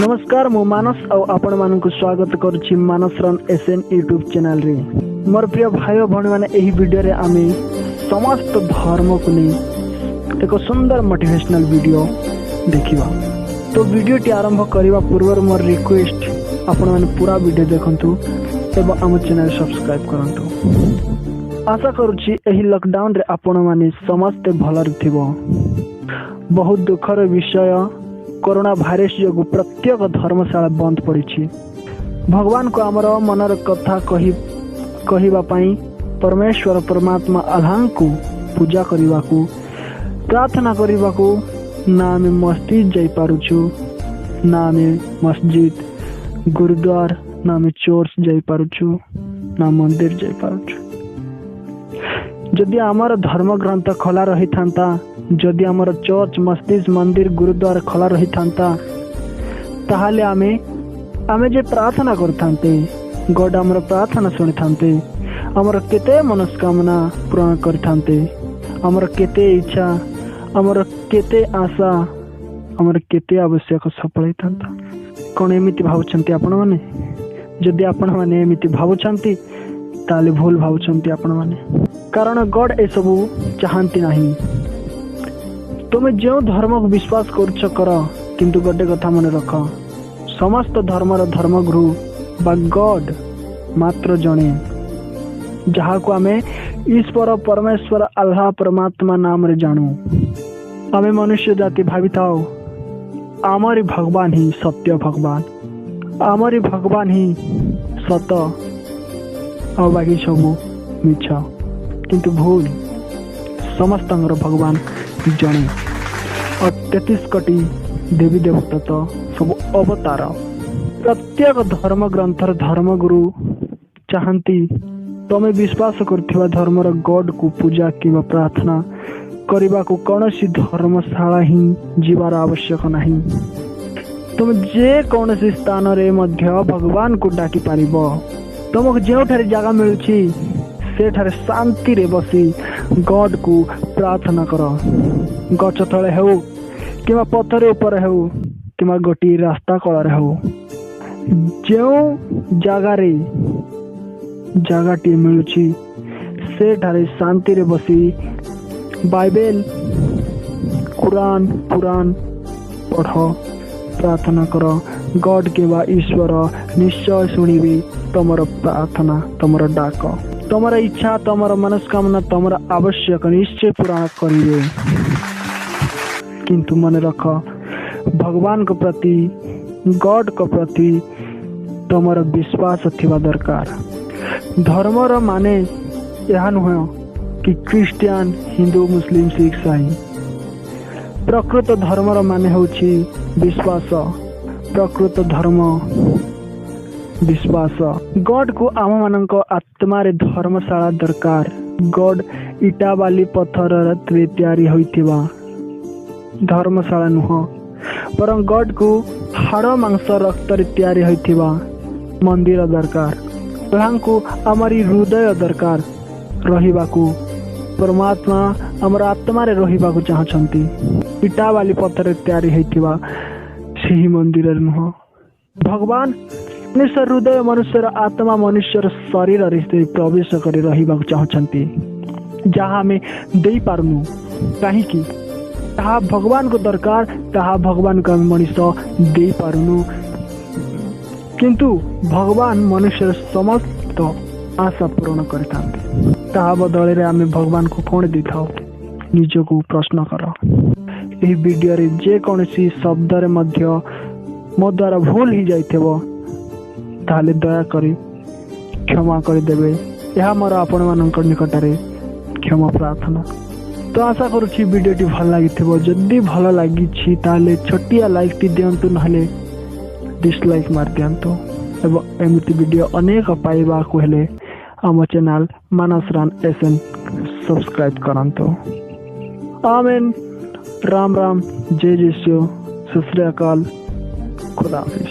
नमस्कार मु मानस आपण मानक स्वागत करुछि मानस रन एसएन यूट्यूब चैनल रे। मोर प्रिय भाई भौणी माने एही वीडियो रे आमे समस्त धर्म को नहीं एक सुंदर मोटिवेशनल वीडियो देखिबा। तो वीडियो टी आरंभ करबा पूर्व मोर रिक्वेस्ट आपण माने पूरा वीडियो देखंतु एवं आम चैनल सब्सक्राइब करंतु। आशा करुछि एही लॉकडाउन रे आपण माने समस्त भल थिबो। बहुत दुखर विषय कोरोना भाइरस जो प्रत्येक धर्मशाला बंद पड़ी। भगवान को आमर मनर कथा कही परमेश्वर परमात्मा अल्लाह को पूजा करने को प्रार्थना करने को ना आम मस्जिद जाई पारुछु, ना आम मस्जिद गुरुद्वार, ना आम चर्च जाई पारुछु, ना मंदिर जाई पारुछु। जदि आमर धर्म ग्रंथ खोला रही था, जदि आमर चर्च मस्जिद मंदिर गुरुद्वार खोला रही था, ताहले आमे जे प्रार्थना करथांते गॉड आमर प्रार्थना सुनी थांते, आमर केते मनस्कामना पूर्ण करथांते, आमर केते इच्छा, आमर केते आशा, आमर केते आवश्यक सफल थांता। कौन एमिति भावुछंती आपण माने? जदि आपण माने एमिति भावुछंती ताले भूल भावुछंती आपण माने, कारण गॉड ए सबू चाहती नहीं। तुम जो धर्म को विश्वास कर किंतु गोटे कथा मन रख, समस्त धर्मर धर्मगुरु बा गॉड मात्र जणे, जहा को आमे ईश्वर परमेश्वर अल्लाह परमात्मा नाम रे जानू। आमे मनुष्य जाति भावी थाओ आमरी भगवान ही सत्य भगवान, आमरी भगवान ही सत आ बाकी सबू मिछ, किंतु भूल समस्त भगवान जणे। और 33 कोटी देवी देवता तो सब अवतार। प्रत्येक धर्म ग्रंथर धर्मगुरु चाहती तमें विश्वास करथिबा धर्मर गॉड को पूजा किबा प्रार्थना करबा को कौनसी धर्मशाला ही जीवार आवश्यक नहीं। तुम जे कौनसी स्थान रे मध्य भगवान को डाकी पारिबो। तुमको जो ठारे जगह मिलुछि से ठारे शांति रे बसी गॉड को प्रार्थना कर। गछ तले हो कि पथर ऊपर हो कि गोटी रास्ता कल हो, जो जगह मिलुछि से ठारे शांति रे बसी बाइबल कुरान पुराण पढ़, प्रार्थना कर। गॉड के बा ईश्वर निश्चय शुणिबे तुमर प्रार्थना, तुमर डाक, तुमर इच्छा, तुमर मनस्कामना, तुमर आवश्यक निश्चय पूरा करिवे। किंतु मन रख भगवान को प्रति गॉड को प्रति तुमर विश्वास थिबा दरकार। धर्मर माने यह नुह कि क्रिश्चियन हिंदू मुस्लिम सिख ईसाई। प्रकृत धर्मर माने होछि विश्वास। प्रकृत धर्म विश्वास। गॉड को आम मानक आत्मा रे धर्मशाला दरकार। गॉड इटा बाली पत्थर रे तैयारी होइथिबा धर्मशाला नुह, पर गॉड को हाड़ मांस रक्त रे तैयारी होइथिबा मंदिर दरकार। को आमरी हृदय दरकार रहिबा को। परमात्मा आमर आत्मा रे रहिबा को चाहछंती। इटा बाली पत्थर रे तैयारी होइथिबा सही मंदिर नुह। भगवान मनुष्य हृदय मनुष्यर आत्मा मनुष्यर शरीर रे प्रवेश कर रहिबा को चाहछंती, जहाँ में दे पारनु। कहीं ताहा भगवान को दरकार, ताहा भगवान को मनुष्य दे पारुनु। किंतु भगवान मनुष्य समस्त आशा पूर्ण करथांते। ताहा बदले रे आमे भगवान को कौन दी थाओ? निजको प्रश्न कर। एही वीडियो रे जे कोनसी शब्द रे मध्य मो द्वारा भूल ही जाइथेबो ताले दया करी क्षमा कर देबे। यह मोर आपण मानक निकट रे क्षमा प्रार्थना। तो आशा करुछि वीडियो टी भल लागिथिबो। जदि भल लागिछि ताले छोटिया लाइक टी दियंतु, नहले डिसलाइक मार दियंतु। एवं एमिति वीडियो अनेक पाइबा को हेले आम चैनल मानस रन एसएन सब्सक्राइब करंतु। आमीन। राम राम, जय जय, सत श्री अकाल, खुदा हाफिज।